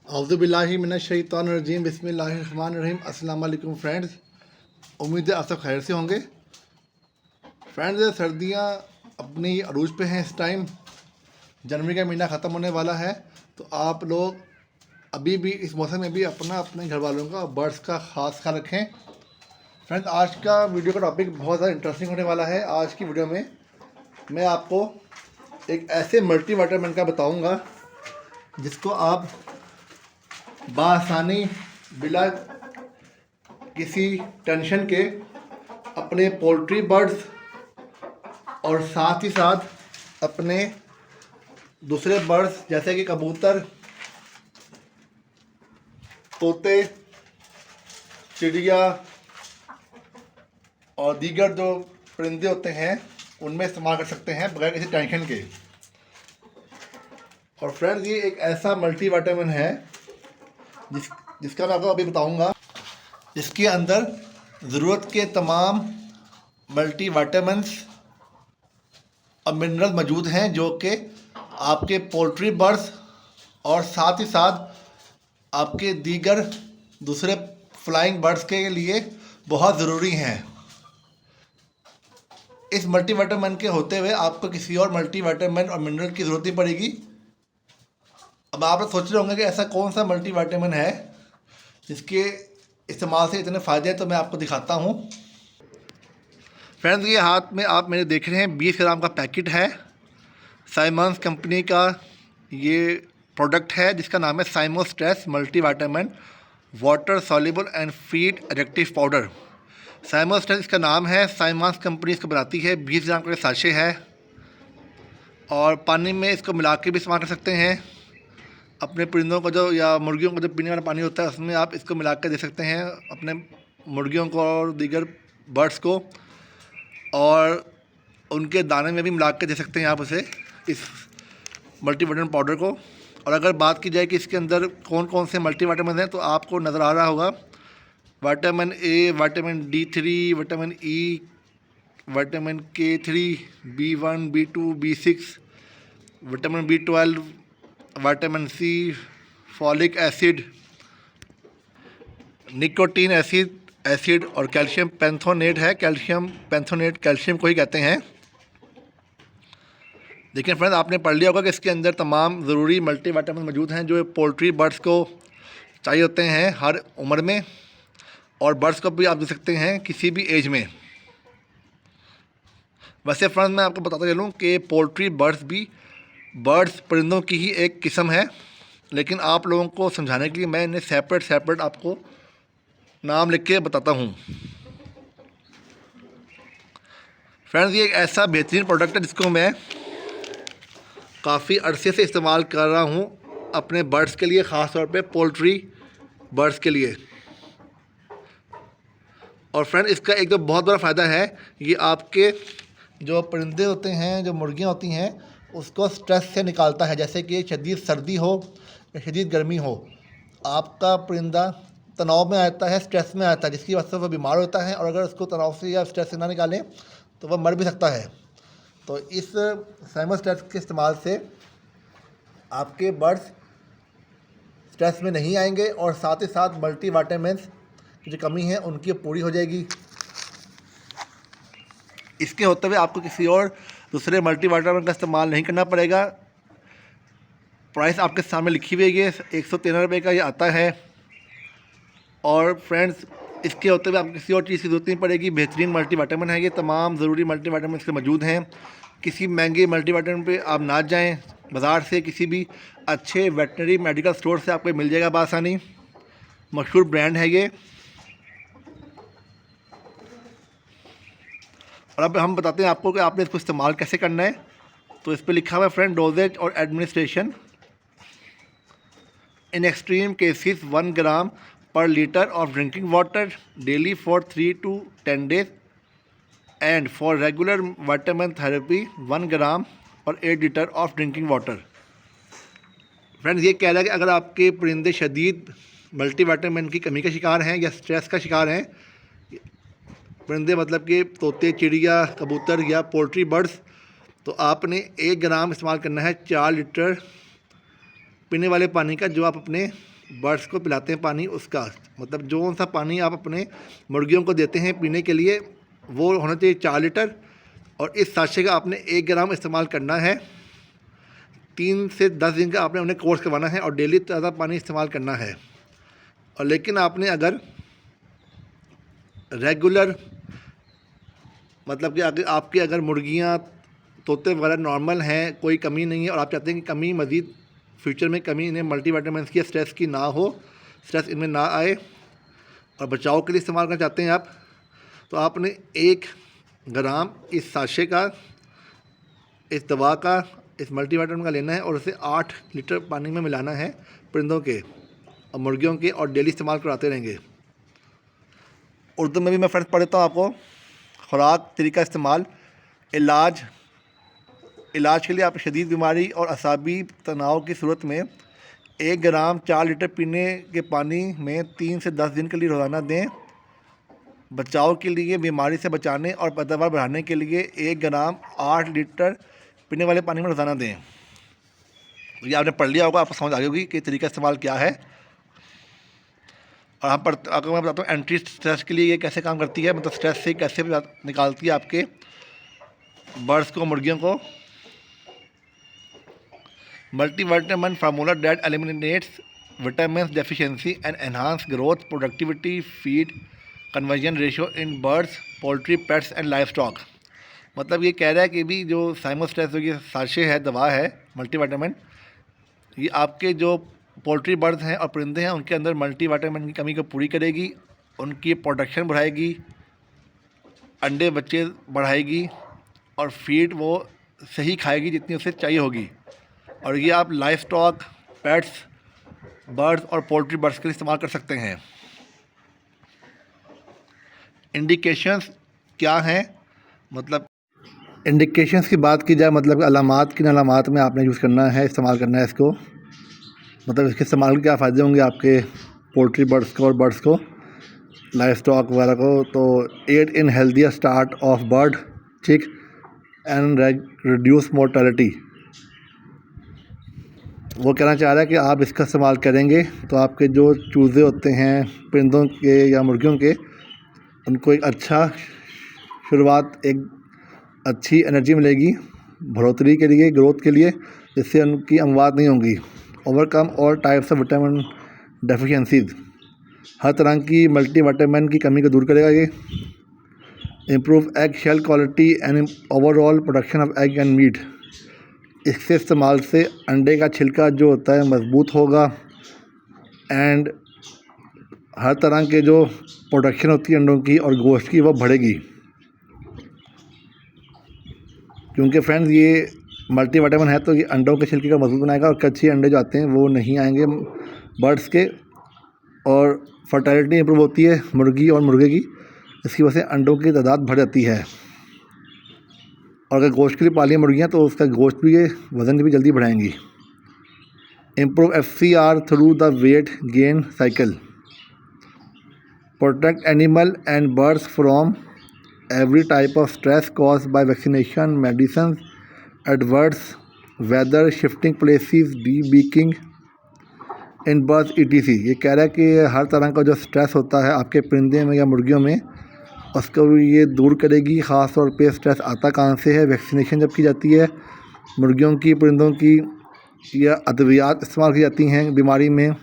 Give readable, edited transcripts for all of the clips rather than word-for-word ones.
औज़ुबिल्लाहिमिनश्शैतानिर्रजीम बिस्मिल्लाहिर्रहमानिर्रहीम। अस्सलाम वालेकुम फ्रेंड्स, उम्मीद है आप सब खैर से होंगे। फ्रेंड्स, सर्दियां अपनी अरूज पे हैं। इस टाइम जनवरी का महीना ख़त्म होने वाला है, तो आप लोग अभी भी इस मौसम में भी अपने घर वालों का बर्ड्स का ख़ास ख्याल रखें। फ्रेंड्स, आज का वीडियो का टॉपिक बहुत ज़्यादा इंटरेस्टिंग होने वाला है। आज की वीडियो में मैं आपको एक ऐसे मल्टी वाटरमैन का बताऊंगा जिसको आप बासानी बिला किसी टेंशन के अपने पोल्ट्री बर्ड्स और साथ ही साथ अपने दूसरे बर्ड्स जैसे कि कबूतर, तोते, चिड़िया और दीगर जो परिंदे होते हैं उनमें इस्तेमाल कर सकते हैं बगैर किसी टेंशन के। और फ्रेंड्स, ये एक ऐसा मल्टी विटामिन है जिसका मैं आपको अभी बताऊंगा। इसके अंदर ज़रूरत के तमाम मल्टी विटामिन्स और मिनरल मौजूद हैं जो कि आपके पोल्ट्री बर्ड्स और साथ ही साथ आपके दीगर दूसरे फ्लाइंग बर्ड्स के लिए बहुत ज़रूरी हैं। इस मल्टी विटामिन के होते हुए आपको किसी और मल्टी विटामिन और मिनरल की ज़रूरत नहीं पड़ेगी। अब आप लोग सोच रहे होंगे कि ऐसा कौन सा मल्टी विटामिन है जिसके इस्तेमाल से इतने फ़ायदे हैं, तो मैं आपको दिखाता हूँ। फ्रेंड्स, ये हाथ में आप मेरे देख रहे हैं 20 ग्राम का पैकेट है। साइमंस कंपनी का ये प्रोडक्ट है जिसका नाम है साइमोस्ट्रेस multivitamin water soluble and feed एडिक्टिव पाउडर। साइमोस्ट्रेस इसका नाम है। साइमंस कंपनी इसको बनाती है। 20 ग्राम का साशे है और पानी में इसको मिला के भी इस्तेमाल कर सकते हैं। अपने परिंदों को जो या मुर्गियों को जो पीने वाला पानी होता है उसमें आप इसको मिला कर दे सकते हैं अपने मुर्गियों को और दीगर बर्ड्स को, और उनके दाने में भी मिला के दे सकते हैं आप उसे, इस मल्टीविटामिन पाउडर को। और अगर बात की जाए कि इसके अंदर कौन कौन से मल्टीविटामिन हैं, तो आपको नज़र आ रहा होगा vitamin A, vitamin D3, vitamin E, vitamin K3, B1, B2, B6, vitamin B12, vitamin C, folic acid, nicotine acid और कैल्शियम पेंथोनेट है। कैल्शियम पेंथोनेट कैल्शियम को ही कहते हैं। देखिए फ्रेंड्स, आपने पढ़ लिया होगा कि इसके अंदर तमाम ज़रूरी मल्टी विटामिन मौजूद हैं जो पोल्ट्री बर्ड्स को चाहिए होते हैं हर उम्र में, और बर्ड्स को भी आप दे सकते हैं किसी भी एज में। वैसे फ्रेंड्स, मैं आपको बताता चलूँ कि पोल्ट्री बर्ड्स भी बर्ड्स परिंदों की ही एक किस्म है, लेकिन आप लोगों को समझाने के लिए मैं इन्हें सेपरेट आपको नाम लिख के बताता हूँ। फ्रेंड्स, ये एक ऐसा बेहतरीन प्रोडक्ट है जिसको मैं काफ़ी अरसे से इस्तेमाल कर रहा हूँ अपने बर्ड्स के लिए, ख़ास तौर पे पोल्ट्री बर्ड्स के लिए। और फ्रेंड, इसका एक तो बहुत बड़ा फ़ायदा है, ये आपके जो परिंदे होते हैं, जो मुर्गियाँ होती हैं, उसको स्ट्रेस से निकालता है। जैसे कि शदीद सर्दी हो या शदीद गर्मी हो, आपका परिंदा तनाव में आता है, स्ट्रेस में आता है, जिसकी वजह से वह बीमार होता है, और अगर उसको तनाव से या स्ट्रेस से ना निकालें तो वह मर भी सकता है। तो इस साइमोस्ट्रेस के इस्तेमाल से आपके बर्ड्स स्ट्रेस में नहीं आएंगे और साथ ही साथ मल्टी विटामिन्स की जो कमी है उनकी पूरी हो जाएगी। इसके होते हुए आपको किसी और दूसरे मल्टी विटामिन का इस्तेमाल नहीं करना पड़ेगा। प्राइस आपके सामने लिखी हुई है, 113 रुपये का ये आता है। और फ्रेंड्स, इसके होते हुए आपको किसी और चीज़ की ज़रूरत नहीं पड़ेगी। बेहतरीन मल्टी विटामिन है ये, तमाम ज़रूरी मल्टी विटामिन इसके मौजूद हैं। किसी महंगे मल्टी विटामिन पे आप ना जाएं, बाज़ार से किसी भी अच्छे वेटनरी मेडिकल स्टोर से आपको मिल जाएगा बासानी। मशहूर ब्रांड है ये। और अब हम बताते हैं आपको कि आपने इसको इस्तेमाल कैसे करना है। तो इस पर लिखा हुआ है फ्रेंड, डोजेज और administration. In extreme cases 1 gram per liter of drinking water daily for 3 to 10 days, and for regular vitamin therapy 1 gram or 8 liter of drinking water। Friends, ये कह रहा है कि अगर आपके परिंदे शदीद मल्टी विटामिन की कमी का शिकार हैं या स्ट्रेस का शिकार हैं, परिंदे मतलब कि तोते, चिड़िया, कबूतर या पोल्ट्री बर्ड्स, तो आपने 1 ग्राम इस्तेमाल करना है 4 लीटर पीने वाले पानी का, जो आप अपने बर्ड्स को पिलाते हैं पानी, उसका मतलब जो सा पानी आप अपने मुर्गियों को देते हैं पीने के लिए वो होना चाहिए 4 लीटर। और इस साशे का आपने 1 ग्राम इस्तेमाल करना है। 3 से 10 दिन का आपने उन्हें कोर्स करवाना है और डेली ताज़ा पानी इस्तेमाल करना है। और लेकिन आपने अगर रेगुलर मतलब कि अगर आपकी अगर मुर्गियाँ तोते वगैरह नॉर्मल हैं, कोई कमी नहीं है और आप चाहते हैं कि कमी मज़ीद फ्यूचर में कमी इन्हें मल्टीविटामिन्स की स्ट्रेस की ना हो, स्ट्रेस इनमें ना आए और बचाव के लिए इस्तेमाल करना चाहते हैं आप, तो आपने 1 ग्राम इस साशे का, इस दवा का, इस मल्टीविटामिन का लेना है और उसे 8 लीटर पानी में मिलाना है परिंदों के और मुर्गियों के, और डेली इस्तेमाल कराते रहेंगे। उर्दू में भी मैं फ्रेंड्स पढ़ देता हूँ आपको। खुराक, तरीका इस्तेमाल। इलाज के लिए आप शदीद बीमारी और असाबी तनाव की सूरत में 1 ग्राम 4 लीटर पीने के पानी में 3 से 10 दिन के लिए रोज़ाना दें। बचाव के लिए, बीमारी से बचाने और पैदावार बढ़ाने के लिए 1 ग्राम 8 लीटर पीने वाले पानी में रोज़ाना दें। ये आपने पढ़ लिया होगा, आपको समझ आ गई होगी कि तरीका इस्तेमाल क्या है। और अगर मैं बताता हूँ एंटी स्ट्रेस के लिए ये कैसे काम करती है, मतलब स्ट्रेस से कैसे निकालती है आपके बर्ड्स को, मुर्गियों को। Multivitamin formula that eliminates vitamin deficiency and enhance growth, productivity, feed conversion ratio in birds, poultry, pets and life stock. मतलब ये कह रहा है कि भी जो साइमोस्ट्रेस जो ये साशे है, दवा है मल्टीविटामिन, ये आपके जो पोल्ट्री बर्ड्स हैं और परिंदे हैं उनके अंदर मल्टीविटामिन की कमी को पूरी करेगी, उनकी प्रोडक्शन बढ़ाएगी, अंडे बच्चे बढ़ाएगी और फीड वो सही खाएगी जितनी उसे चाहिए होगी। और ये आप लाइफ स्टॉक, पेट्स, बर्ड्स और पोल्ट्री बर्ड्स के लिए इस्तेमाल कर सकते हैं। इंडिकेशंस क्या हैं, मतलब इंडिकेशंस की बात की जाए, मतलब अलामात, किन अलामात में आपने यूज़ करना है, इस्तेमाल करना है इसको, मतलब इसके इस्तेमाल के क्या फ़ायदे होंगे आपके पोल्ट्री बर्ड्स को और बर्ड्स को, लाइफ स्टॉक वगैरह को। तो aid in healthier start of bird chick and reduce mortality. वो कहना चाह रहा है कि आप इसका इस्तेमाल करेंगे तो आपके जो चूज़े होते हैं परिंदों के या मुर्गियों के, उनको एक अच्छा शुरुआत, एक अच्छी एनर्जी मिलेगी बढ़ोतरी के लिए, ग्रोथ के लिए, जिससे उनकी अमवात नहीं होंगी। Overcome all types of vitamin deficiencies, हर तरह की मल्टीविटामिन की कमी को दूर करेगा ये। Improve eggshell quality and overall production of egg and meat. इसके इस्तेमाल से अंडे का छिलका जो होता है मजबूत होगा एंड हर तरह के जो प्रोडक्शन होती है अंडों की और गोश्त की, वो बढ़ेगी। क्योंकि फ्रेंड्स ये मल्टीविटामिन है तो ये अंडों के छिलके का मजबूत बनाएगा और कच्चे अंडे जो आते हैं वो नहीं आएंगे बर्ड्स के, और फर्टिलिटी इंप्रूव होती है मुर्गी और मुर्गे की, इसकी वजह से अंडों की तादाद बढ़ जाती है। और अगर गोश्त के लिए पाली मुर्गियाँ तो उसका गोश्त भी, वज़न भी जल्दी बढ़ाएंगी। Improve FCR through the weight gain cycle, protect animal and birds from every type of stress caused by vaccination, medicines, adverse weather, shifting places, debeaking in birds etc। ये कह रहा है कि हर तरह का जो स्ट्रेस होता है आपके परिंदे में या मुर्गियों में, उसको भी ये दूर करेगी। ख़ास तौर पे स्ट्रेस आता कहाँ से है, वैक्सीनेशन जब की जाती है मुर्गियों की, परिंदों की, या अद्वियात इस्तेमाल की जाती हैं बीमारी में,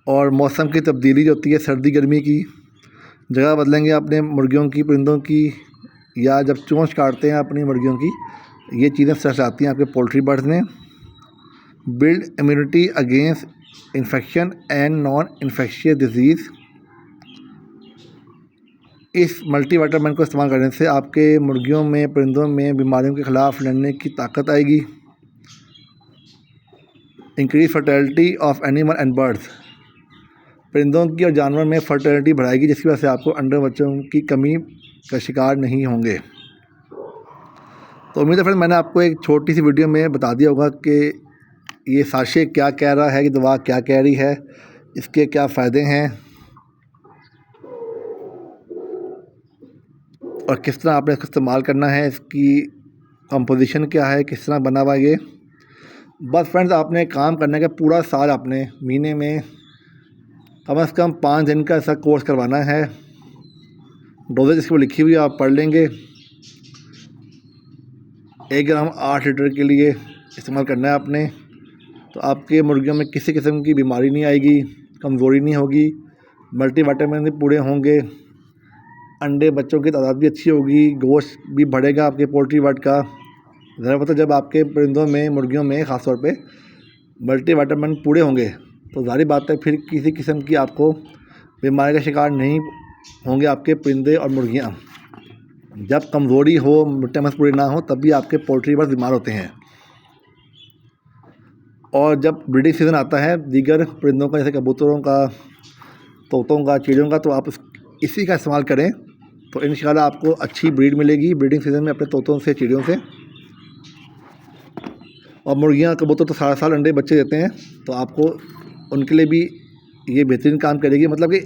और मौसम की तब्दीली जो होती है, सर्दी गर्मी की, जगह बदलेंगे अपने मुर्गियों की, परिंदों की, या जब चोंच काटते हैं अपनी मुर्गियों की, ये चीज़ें स्ट्रेस आती हैं आपके पोल्ट्री बर्ड्स में। Build immunity against infection and non infectious disease. इस मल्टीविटामिन को इस्तेमाल करने से आपके मुर्गियों में, परिंदों में बीमारियों के ख़िलाफ़ लड़ने की ताकत आएगी। Increase fertility of animal and birds, परिंदों की और जानवर में फर्टिलिटी बढ़ाएगी, जिसकी वजह से आपको अंडे बच्चों की कमी का शिकार नहीं होंगे। तो उम्मीद है फ्रेंड मैंने आपको एक छोटी सी वीडियो में बता दिया होगा कि ये साशे क्या कह रहा है, कि दवा क्या कह रही है, इसके क्या फ़ायदे हैं और किस तरह आपने इसका इस्तेमाल करना है, इसकी कंपोजिशन क्या है, किस तरह बना हुआ ये। बस फ्रेंड्स, आपने काम करने का पूरा साल आपने महीने में कम से कम 5 दिन का ऐसा कोर्स करवाना है। डोजेज इसके ऊपर लिखी हुई है, आप पढ़ लेंगे। 1 ग्राम 8 लीटर के लिए इस्तेमाल करना है आपने। तो आपके मुर्गियों में किसी किस्म की बीमारी नहीं आएगी, कमज़ोरी नहीं होगी, मल्टीविटामिन भी पूरे होंगे, अंडे बच्चों की तादाद भी अच्छी होगी, गोश्त भी बढ़ेगा आपके पोल्ट्री वर्ड का। ज़रा पता, जब आपके परिंदों में, मुर्गियों में ख़ास तौर पे मल्टीविटामिन पूरे होंगे तो ज़ाहिर बात है फिर किसी किस्म की आपको बीमारी का शिकार नहीं होंगे आपके परिंदे और मुर्गियाँ। जब कमज़ोरी हो, विटामिन पूरे ना हो, तब भी आपके पोल्ट्री बर्ड्स बीमार होते हैं। और जब ब्रीडिंग सीज़न आता है दीगर परिंदों का, जैसे कबूतरों का, तोतों का, चिड़ियों का, तो आप इसी का इस्तेमाल करें तो इंशाल्लाह आपको अच्छी ब्रीड मिलेगी ब्रीडिंग सीज़न में अपने तोतों से, चिड़ियों से। और मुर्गियाँ, कबूतर तो सारा साल अंडे बच्चे देते हैं, तो आपको उनके लिए भी ये बेहतरीन काम करेगी। मतलब कि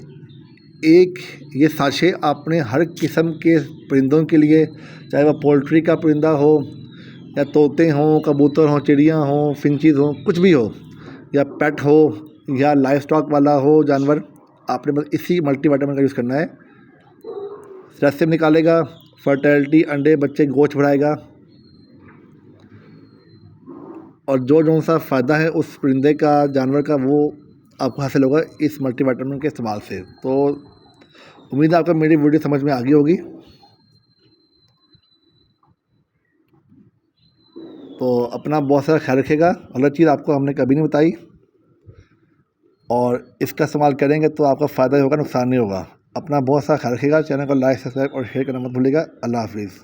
एक ये साशे आपने हर किस्म के परिंदों के लिए, चाहे वह पोल्ट्री का परिंदा हो या तोते हों, कबूतर हों, चिड़ियाँ हों, फिंचीज़ हों, कुछ भी हो, या पेट हो या लाइव स्टॉक वाला हो जानवर, आपने बस इसी मल्टीविटामिन का यूज़ करना है। कैल्शियम निकालेगा, फर्टिलिटी, अंडे बच्चे, गोश्त बढ़ाएगा, और जो सा फ़ायदा है उस परिंदे का, जानवर का, वो आपको हासिल होगा इस मल्टीविटामिन के इस्तेमाल से। तो उम्मीद है आपको मेरी वीडियो समझ में आ गई होगी। तो अपना बहुत सारा ख्याल रखिएगा। अलग चीज़ आपको हमने कभी नहीं बताई, और इसका इस्तेमाल करेंगे तो आपका फ़ायदा ही होगा, नुकसान नहीं होगा। अपना बहुत सारा ख्याल रखिएगा। चैनल को लाइक, सब्सक्राइब और शेयर करना मत भूलिएगा। अल्लाह हाफिज़।